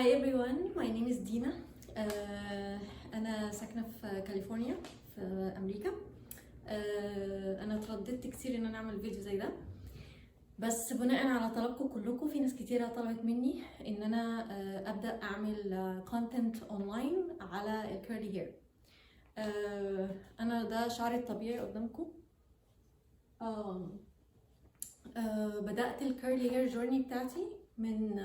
Hi everyone, my name is Dina. أنا ساكنة في كاليفورنيا في أمريكا. أنا ترددت كتير إن أنا أعمل فيديو زي ده، بس بناء على طلبكم كلكم في ناس كتيرة طلبت مني إن أنا أبدأ أعمل كونتنت أونلاين على الكيرلي هير. أنا ده شعري الطبيعي قدامكم. بدأت الكيرلي هير جورني بتاعتي من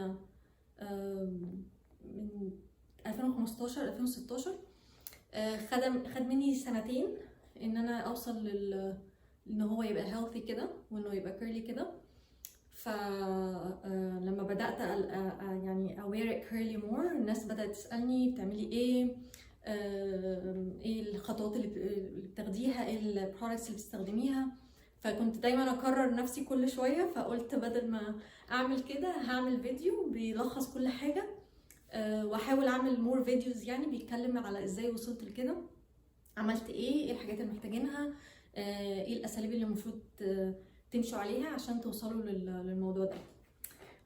2015 2016. خد مني سنتين ان انا اوصل ان هو يبقى هيلثي كده وانه يبقى كيرلي كده. فلما بدات يعني aware it curly more، الناس بدات تسالني بتعملي ايه، ايه الخطوات اللي بتاخديها، ايه البرودكتس اللي بتستخدميها. فكنت دايما اكرر نفسي كل شويه، فقلت بدل ما اعمل كده هعمل فيديو بيلخص كل حاجه، واحاول اعمل مور فيديوز يعني بيتكلم على ازاي وصلت لكده، عملت ايه الحاجات اللي محتاجينها، ايه الاساليب اللي المفروض تمشوا عليها عشان توصلوا للموضوع ده.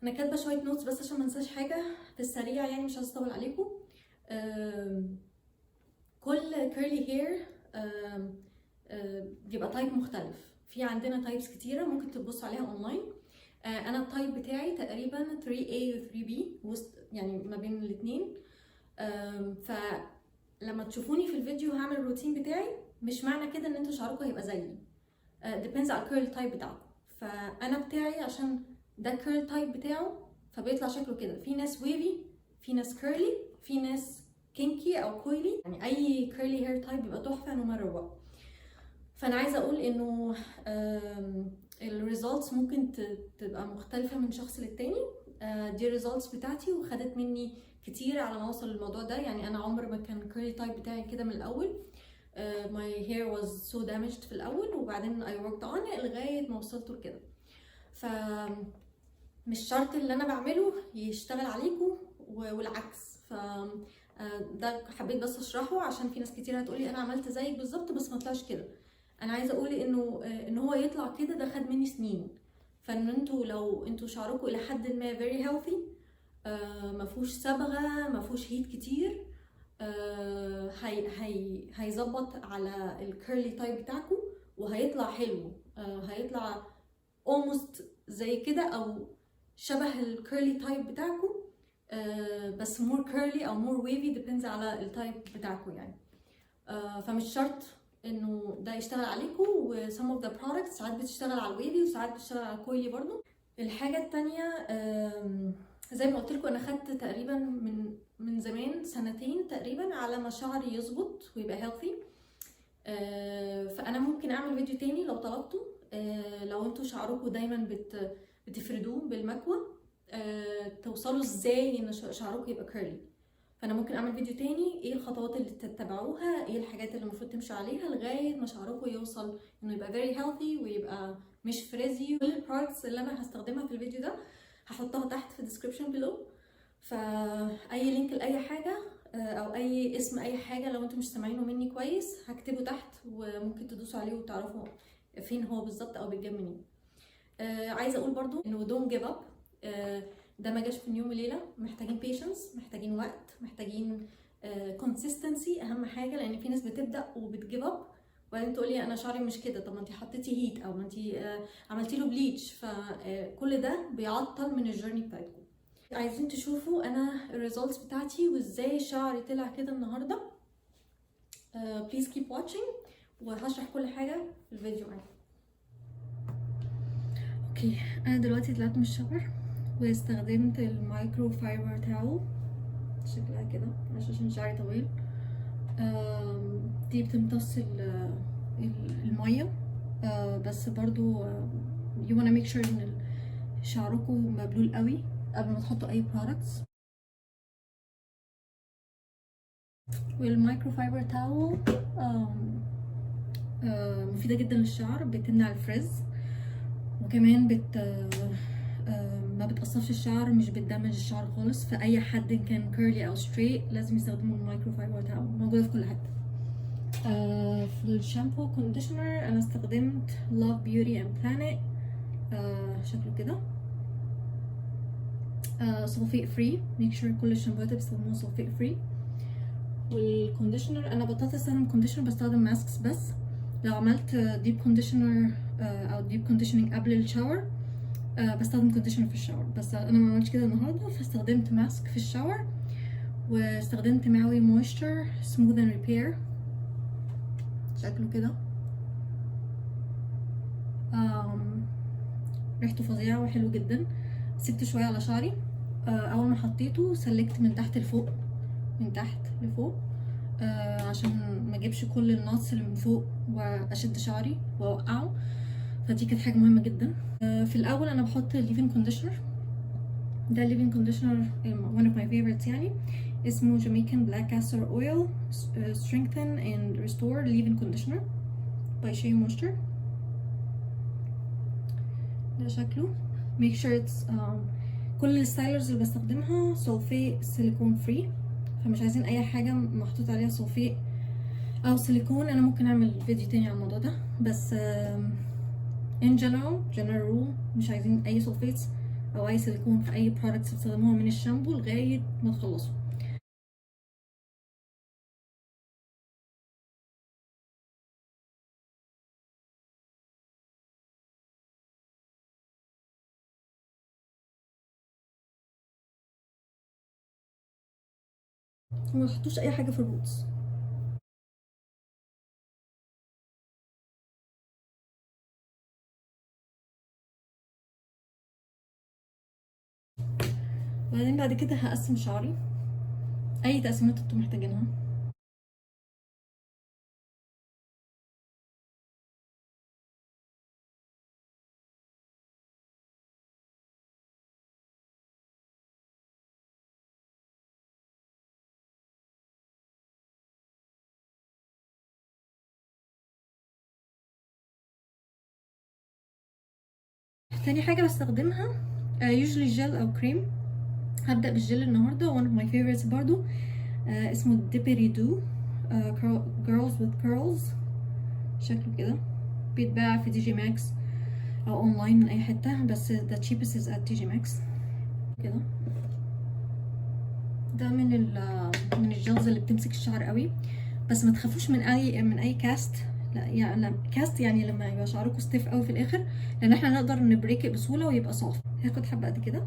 انا كاتبه شويه نوتس بس عشان ما انساش حاجه في السريع، يعني مش هطول عليكم. كل كيرلي هير بيبقى تايب مختلف. في عندنا تايبس كتيره ممكن تبصوا عليها اونلاين. انا التايب بتاعي تقريبا 3A و 3B، يعني ما بين الاثنين. فلما تشوفوني في الفيديو هعمل الروتين بتاعي، مش معنى كده ان انتوا شعركم هيبقى زيي، depends على الكيرل تايب بتاعكم. فانا بتاعي عشان ده الكيرل تايب بتاعه فبيطلع شكله كده. في ناس ويفي، في ناس كيرلي، في ناس كينكي او كويلي، يعني اي كيرلي هير تايب بيبقى تحفه نو ماتر وات. فانا عايزه اقول انه الريزلتس ممكن تبقى مختلفه من شخص للتاني. دي الريزلتس بتاعتي وخدت مني كتير على ما اوصل للموضوع ده. يعني انا عمر ما كان الكيرلي تايب بتاعي كده من الاول. my hair was so damaged في الاول، وبعدين I worked on it لغايه ما وصلت لكده. ف مش شرط اللي انا بعمله يشتغل عليكم والعكس. ف ده حبيت بس اشرحه عشان في ناس كتير هتقولي انا عملت زيك بالظبط بس ما طلعش كده. انا عايزه اقول انه ان هو يطلع كده ده خد مني سنين. فان انتوا لو انتوا شعركم الى حد ما very healthy، ما فيهوش صبغه، ما فيهوش هيت كتير، هيظبط على الكيرلي تايب بتاعكم وهيطلع حلو. هيطلع almost زي كده او شبه الكيرلي تايب بتاعكم، بس more curly او more wavy depends على التايب بتاعكم يعني. فمش شرط انه ده يشتغل عليكم. و some of the products ساعات بتشتغل على الويفي وساعات بتشتغل على الكويلي برضو. الحاجه التانية زي ما قلت لكم انا خدت تقريبا من زمان سنتين تقريبا على ما شعري يظبط ويبقى healthy. فانا ممكن اعمل فيديو تاني لو طلبته. لو انتوا شعركم دايما بتفردوه بالمكوى، توصلوا ازاي ان شعركم يبقى كيرلي. فانا ممكن اعمل فيديو تاني ايه الخطوات اللي تتبعوها، ايه الحاجات اللي المفروض تمشوا عليها لغايه ما شعركم يوصل انه يبقى very healthy ويبقى مش فريزي. كل البرودكتس اللي انا هستخدمها في الفيديو ده هحطها تحت في الديسكربشن بلو. فاي لينك لاي حاجه او اي اسم اي حاجه لو انتم مش سامعينه مني كويس هكتبه تحت، وممكن تدوسوا عليه وتعرفوا فين هو بالظبط او بيتجاب منين. عايزه اقول برضو انه don't give up. ده ما جاش في يوم وليله، محتاجين patience، محتاجين وقت، محتاجين consistency اهم حاجه. لان في ناس بتبدا وبتجيف اب وبعدين تقولي انا شعري مش كده. طب ما انت حطيتي هيت او ما انت عملتي له بليتش، فكل ده بيعطل من الجيرني بتاعتكم. عايزين تشوفوا انا الريزلتس بتاعتي وازاي شعري طلع كده النهارده، please keep watching وهشرح كل حاجه في الفيديو معاكم. اوكي، انا دلوقتي طلعت من الشاور واستخدمت المايكرو فايبر تاول، شكلها كده مش عشان شعري طويل. دي بتمتص الميه، بس برضو you wanna make sure ان شعركم مبلول قوي قبل ما تحطوا اي products. والمايكرو فايبر تاول مفيدة جدا للشعر، بتمنع الفريز، وكمان ما بتقصفش الشعر، مش بتدمج الشعر خالص. فاي حد ان كان كيرلي او ستريت لازم يستخدموا المايكرو فايبر تاول، موجوده في كل حته. في الشامبو كونديشنر انا استخدمت لاف بيوتي اند بلانيت، شكله كده. سلفيت فري. ميك شور كل الشامبوهات بيستخدموها سلفيت فري. والكونديشنر انا بطلت استخدم كونديشنر، بستخدم ماسكس بس. لو عملت ديب كونديشنر او ديب كونديشننج قبل الشاور بستخدم كونديشنر في الشاور، بس انا ما عملتش كده النهارده فاستخدمت ماسك في الشاور، واستخدمت ماوي مويستر سموث اند ريبير شكله كده. ريحته فظيعه وحلو جدا. سبت شويه على شعري. اول ما حطيته سلكت من تحت لفوق، من تحت لفوق، عشان ما اجيبش كل النص اللي من فوق واشد شعري واوقعه، فدي كانت حاجه مهمه جدا. في الاول انا بحط ليفين كونديشنر. ده ليفين كونديشنر one of my favorites يعني، اسمه Jamaican Black Castor Oil Strengthen and Restore Leave-in Conditioner by Shea Moisture. ده شكله. make sure it's كل الستايلرز اللي بستخدمها سولفيت سيليكون فري، فمش عايزين اي حاجه محطوط عليها سولفيت او سيليكون. انا ممكن اعمل فيديو تاني على الموضوع ده، بس in general rule مش عايزين اي سولفيتس او اي سيليكون في اي products بتستخدموها من الشامبو لغايه ما تخلصوا. وما تحطوش اي حاجه في الروتس. وبعدين بعد كده هقسم شعري اي تقسيمات انتوا محتاجينها. تاني حاجه بستخدمها usually جل او كريم. هبدأ بالجل النهارده one of my favorites برضو اسمه ديبري دو girls with curls شكله كده. بيتباع في دي جي ماكس او اونلاين من اي حته، بس the cheapest is at TJ Maxx كده. ده من الجلز اللي بتمسك الشعر قوي، بس ما تخافوش من اي كاست. لا يعني كاست يعني لما يبقى شعركم ستيف قوي في الاخر، لان احنا نقدر نبريك بسهوله ويبقى صافي. هاخد حبه قد كده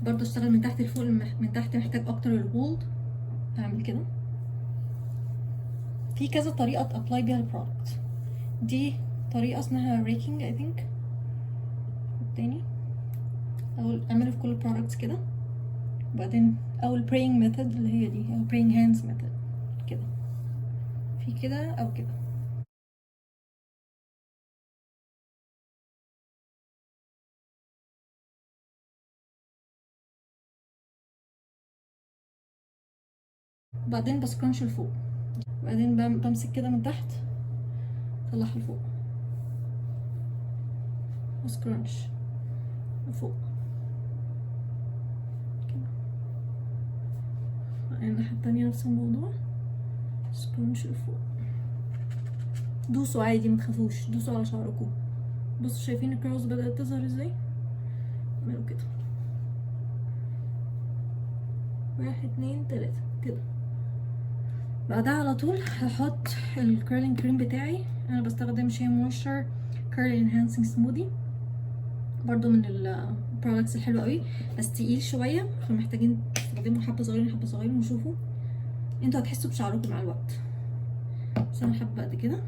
برضه، اشتغل من تحت لفوق. من تحت محتاج اكتر الهولد، اعمل كده. في كذا طريقه تابلاي بيها البرودكت. دي طريقه اسمها ريكينج اي ثينك. التاني او اعمله في كل البرودكتس كده. وبعدين او البرينج ميثود اللي هي دي، او برينج هاندز ميثود كده، في كده او كده. بعدين بسكرانش لفوق، بعدين بمسك كده من تحت اطلعها لفوق وسكرانش لفوق كده. الناحية التانية نفس الموضوع، سكرانش لفوق. دوسوا عادي، متخافوش، دوسوا على شعركم. بصوا شايفين الكيرلز بدأت تظهر ازاي؟ اعملوا كده 1 2 3 كده. بعدها على طول هحط الكيرلينج كريم بتاعي. انا بستخدم شيا مويستر كيرل انهانسنج سموذي، برضو من البرودكتس الحلوه قوي، بس تقيل شويه فمحتاجين تستخدموا حبه صغيرين حبه صغيرين، وشوفوا انتوا هتحسوا بشعركم مع الوقت. بس انا حابه قد كده.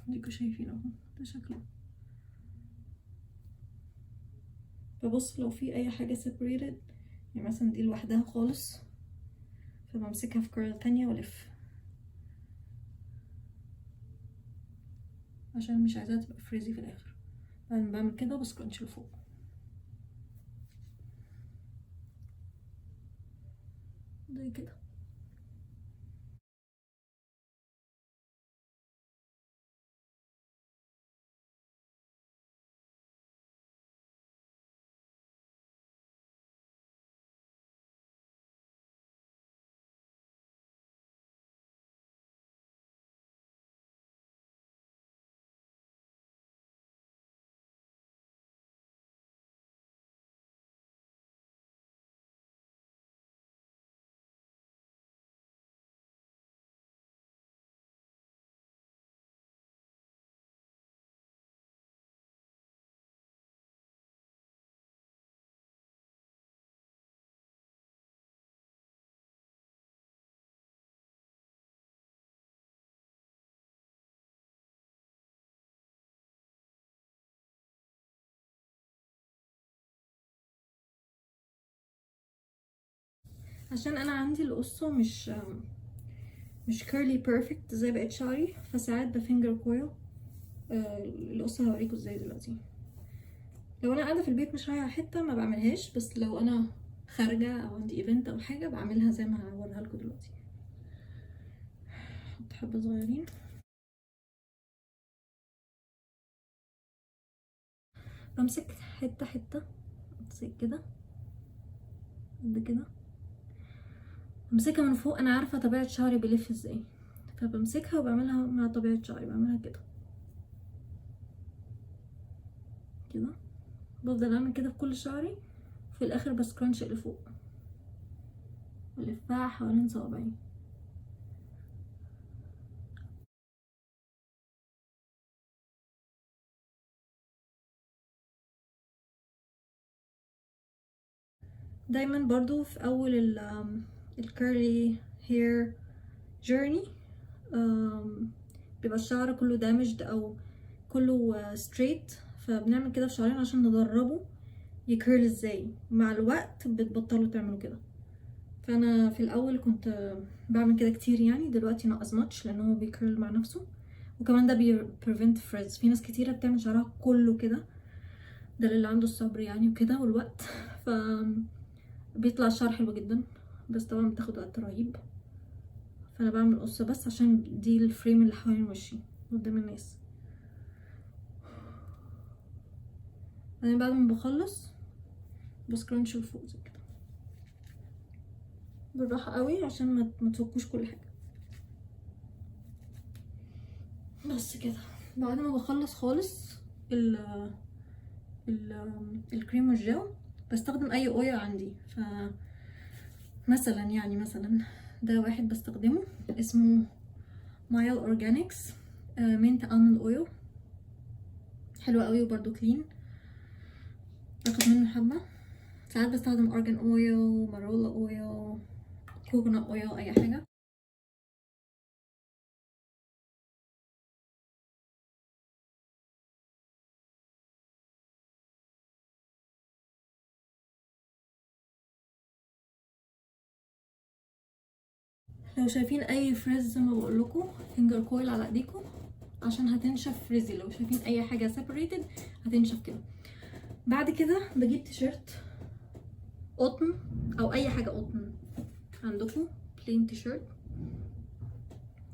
اديكوا شايفين اهو ده شكله. فبص لو في اي حاجه separated، يعني مثلا دي لوحدها خالص، فبمسكها في كيرل تانية والف، عشان مش عايزاها تبقى فريزي في الاخر. بعدين بعمل كده وبسكرانش لفوق زي كده. عشان انا عندي القصه مش كيرلي بيرفكت زي بقيت شعري، فساعات بفينجر كويل. القصه هوريكم ازاي دلوقتي. لو انا قاعده في البيت مش رايحه حته ما بعملهاش، بس لو انا خارجه او عندي ايفنت او حاجه بعملها زي ما هوريها لكم دلوقتي. احط حبه صغيرين. بمسك حته حته زي كده قد كده، بمسكها من فوق. انا عارفه طبيعه شعري بيلف ازاي، فبمسكها وبعملها مع طبيعه شعري، بعملها كده كده. بفضل اعمل كده في كل شعري، في الاخر بسكرانش اللي فوق والفها حوالين صوابعي. دايما برضو في اول الكيرلي هير جيرني بيبقى الشعر كله دامجد او كله ستريت، فبنعمل كده في شعرنا عشان ندربه يكيرل ازاي. مع الوقت بتبطلوا تعملوا كده. فانا في الاول كنت بعمل كده كتير يعني، دلوقتي not as much لان هو بيكيرل مع نفسه. وكمان ده prevent frizz. في ناس كتيرة بتعمل شعرها كله كده، ده اللي عنده الصبر يعني وكده والوقت، ف بيطلع الشعر حلو جدا، بس طبعا بتاخد وقت رهيب. فانا بعمل قصة بس عشان دي الفريم اللي حوالين وشي قدام الناس. بعدين بعد ما بخلص بسكرانش لفوق زي كده بالراحة قوي عشان ما تفكوش كل حاجة. بس كده. بعد ما بخلص خالص ال ال الكريم والجل، بستخدم اي اويل عندي. مثلا يعني مثلا ده واحد بستخدمه اسمه مايل اورجانيكس مينت الموند اويل، حلو قوي وبرده كلين، باخد منه حبه. ساعات بستخدم ارجان اويل، مارولا اويل، كوكونات اويل، اي حاجه. لو شايفين اي فريز زي ما بقول لكم فينجر كويل على ايديكم عشان هتنشف فريزي. لو شايفين اي حاجه سيبريتد هتنشف كده. بعد كده بجيب تيشيرت قطن او اي حاجه قطن عندكم، بلين تيشيرت،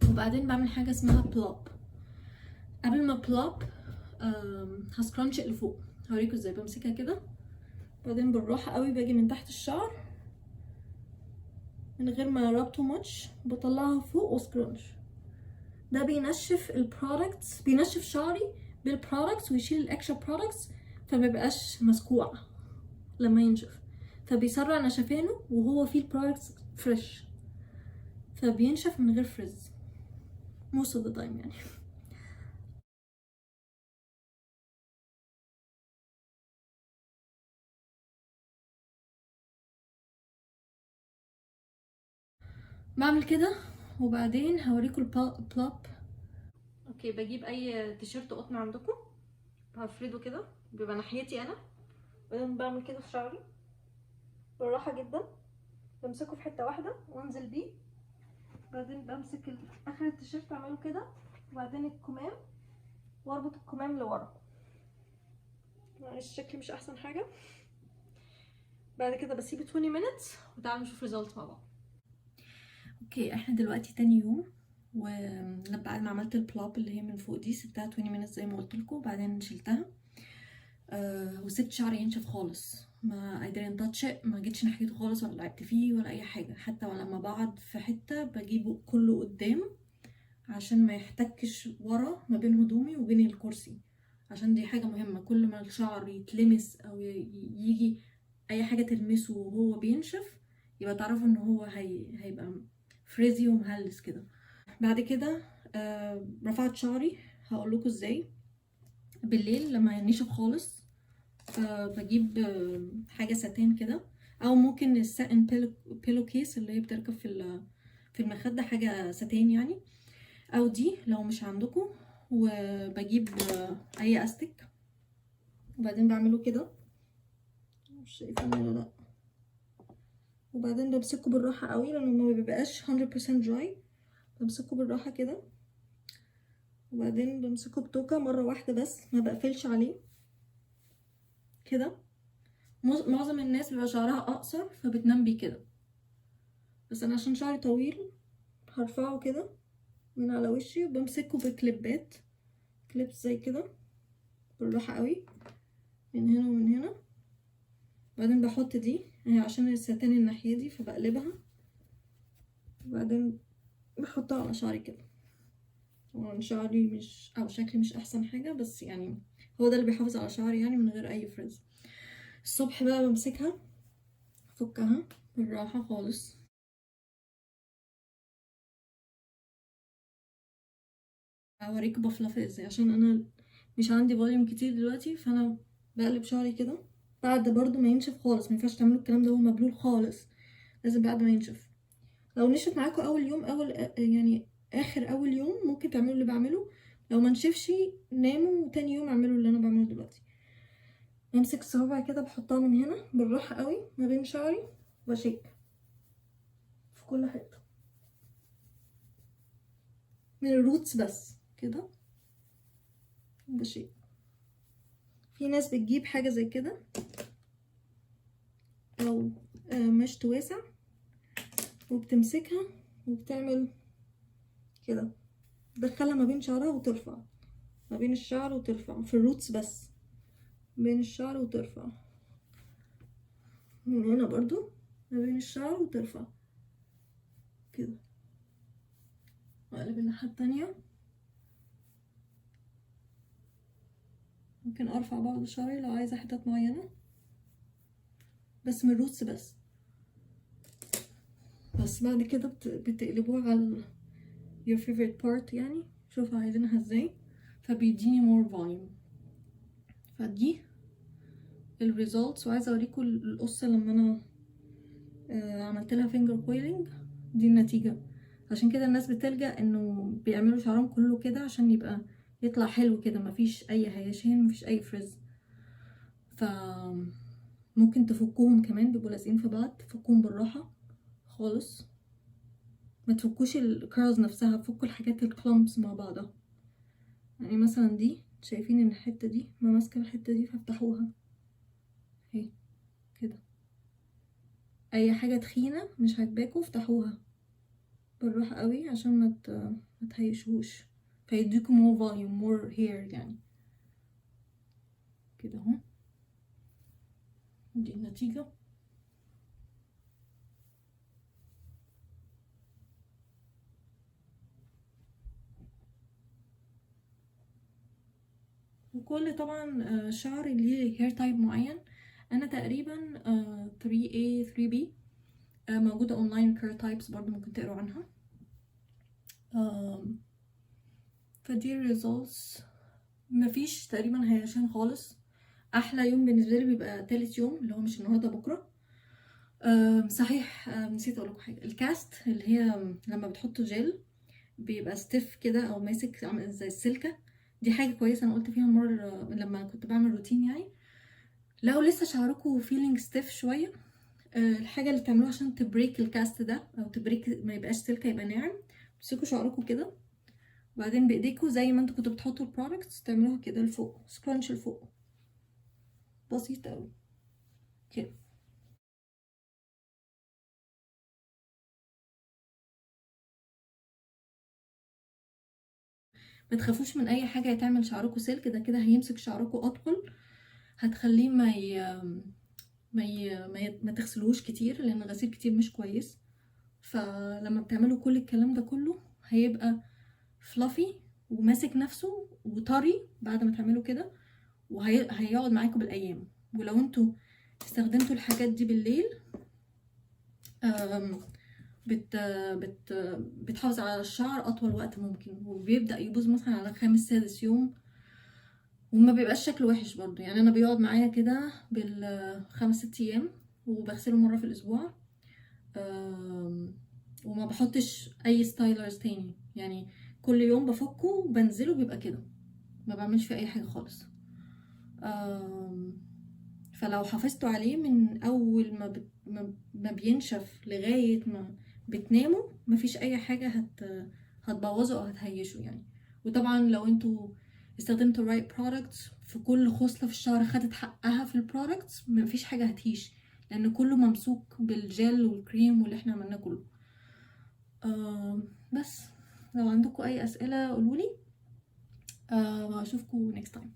وبعدين بعمل حاجه اسمها بلوب. قبل ما بلوب هسكرانش لفوق. هوريكم ازاي. بمسكها كده، بعدين بالراحه قوي باجي من تحت الشعر من غير ما راب تو ماتش، بطلعها فوق وسكرانش. ده بينشف البرودكتس، بينشف شعري بالبرودكتس ويشيل الاكسترا برودكتس، فمبقاش مسكوع لما ينشف، فبيسرع نشفانه وهو فيه البرودكتس فريش، فبينشف من غير فريز most of the time يعني. بعمل كده وبعدين هوريكم البلوب. اوكي، بجيب اي تيشيرت قطن عندكم، هفرده كده، بيبقى ناحيتي انا، بعدين بعمل كده في شعري بالراحه جدا، بمسكه في حته واحده وانزل بيه، بعدين بمسك اخر التيشيرت اعمله كده، وبعدين الكمام واربط الكمام لورا. معلش شكلي مش احسن حاجه. بعد كده بسيبه 20 minutes وتعالوا نشوف ريزلت مع بعض. اوكي، احنا دلوقتي تاني يوم، وبعد ما عملت البلوب اللي هي من فوق دي سبتها 20 minutes زي ما قلت لكم، وبعدين شلتها وسبت شعري ينشف خالص. ما I didn't touch it، ما جيتش ناحيته خالص ولا لعبت فيه ولا اي حاجه. حتى لما بقعد في حته بجيبه كله قدام عشان ما يحتكش ورا ما بين هدومي وبين الكرسي، عشان دي حاجه مهمه. كل ما الشعر يتلمس او يجي اي حاجه تلمسه وهو بينشف يبقى تعرفوا ان هو هيبقى فريزي ومهلس كده. بعد كده رفعت شعري، هقول لكم ازاي. بالليل لما ينشف خالص بجيب حاجه ساتين كده، او ممكن الساتين بيلو كيس اللي هي بتركب في المخده، حاجه ساتين يعني، او دي لو مش عندكم. وبجيب اي استك، وبعدين بعمله كده، مش شايفين ولا لا. وبعدين بمسكه بالراحه قوي لانه ما بيبقاش 100% dry. بمسكه بالراحه كده، وبعدين بمسكه بتوكه مره واحده بس، ما بقفلش عليه كده. معظم الناس بيبقى شعرها اقصر فبتنام بيه كده، بس انا عشان شعري طويل هرفعه كده من على وشي، وبمسكه بكليبات، كليبس زي كده بالراحه قوي من هنا ومن هنا. بعدين بحط دي عشان الستان الناحيه دي فبقلبها، وبعدين بحطها على شعري كده. طبعا شعري مش او شكلي مش احسن حاجه، بس يعني هو ده اللي بيحافظ على شعري يعني من غير اي فريز. الصبح بقى بمسكها افكها بالراحه خالص. اوريك بفلفل ازاي عشان انا مش عندي فوليوم كتير دلوقتي، فانا بقلب شعري كده بعد برضو ما ينشف خالص. ما ينفعش تعملوا الكلام ده وهو مبلول خالص، لازم بعد ما ينشف. لو نشف معاكم اول يوم، يعني اخر اول يوم ممكن تعملوا اللي بعمله. لو ما نشفش ناموا وتاني يوم اعملوا اللي انا بعمله دلوقتي. بمسك الصوابع كده بحطها من هنا بالراحه قوي ما بين شعري، واشيك في كل حته من الروتس بس كده بشيك. في ناس بتجيب حاجه زي كده او مشط واسع وبتمسكها وبتعمل كده، تدخلها ما بين شعرها وترفع، ما بين الشعر وترفع في الروتس بس، بين الشعر وترفع من هنا برضو ما بين الشعر وترفع كده. واقلب الناحية التانية، ممكن ارفع بعض شعري لو عايزة حتت معينة، بس من الروتس بس. بس بعد كده بتقلبوها على your favorite part يعني، شوفوا عايزينها ازاي، فبيديني more volume. فدي الريزلتس. وعايزة اوريكم القصة لما انا عملت لها فينجر كويلينج، دي النتيجة. عشان كده الناس بتلجأ انه بيعملوا شعرهم كله كده عشان يبقى يطلع حلو كده، مفيش اي هياشين مفيش اي فريز. ف ممكن تفكوهم كمان، بيبقوا لازقين في بعض، تفكوهم بالراحة خالص، ما تفكوش الكيرلز نفسها، فكوا الحاجات الكلامبس مع بعضها. يعني مثلا دي شايفين ان الحتة دي ما ماسكة الحتة دي، فافتحوها اهي كده. اي حاجة تخينة مش عاجباكوا افتحوها بالراحة قوي عشان ما تهيشوش، فيديكوا more volume more hair يعني كده اهو. دي النتيجة. وكل طبعا شعر ليه هير تايب معين. انا تقريبا 3A 3B. موجودة اونلاين كير تايبس برضو ممكن تقروا عنها. فدي الريزلتس. مفيش تقريبا هيشان خالص. احلى يوم بالنسبه لي بيبقى تالت يوم اللي هو مش النهارده بكره. صحيح نسيت اقول لكم حاجه. الكاست اللي هي لما بتحطوا جل بيبقى ستيف كده او ماسك عامل زي السلكه، دي حاجه كويسه انا قلت فيها مره لما كنت بعمل روتين يعني. لو لسه شعركم فيلينج ستيف شويه، الحاجه اللي تعملوها عشان تبريك الكاست ده او تبريك ما يبقاش سلكه يبقى ناعم، تمسكوا شعركم كده وبعدين بايديكوا زي ما انتوا كنتوا بتحطوا البرودكتس تعملوها كده لفوق، سكرانش لفوق، بسيط قوي كده. ما تخافوش من اي حاجه هتعمل شعركم سلك، ده كده هيمسك شعركم اطول، هتخليه ما تغسلوش كتير لان غسيل كتير مش كويس. فلما بتعملوا كل الكلام ده كله هيبقى فلافي وماسك نفسه وطري بعد ما تعملوا كده، وهيقعد معاكم بالايام. ولو انتوا استخدمتوا الحاجات دي بالليل بت بت بتحافظ على الشعر اطول وقت ممكن، وبيبدا يبوظ مثلا على خامس سادس يوم وما بيبقاش شكله وحش برضو. يعني انا بيقعد معايا كده بالخمس ست ايام، وبغسله مره في الاسبوع. وما بحطش اي ستايلرز تاني، يعني كل يوم بفكه وبنزله بيبقى كده، ما بعملش فيه اي حاجه خالص. فلو حافظتوا عليه من اول ما بينشف لغاية ما بتناموا مفيش اي حاجة هتبوظه او هتهيشه يعني. وطبعا لو انتوا استخدمتوا right products في كل خصلة في الشعر خدت حقها في البرودكتس مفيش حاجة هتهيش، لان كله ممسوك بالجل والكريم واللي احنا عملناه كله. بس لو عندكم اي اسئلة قولولي، واشوفكم next time.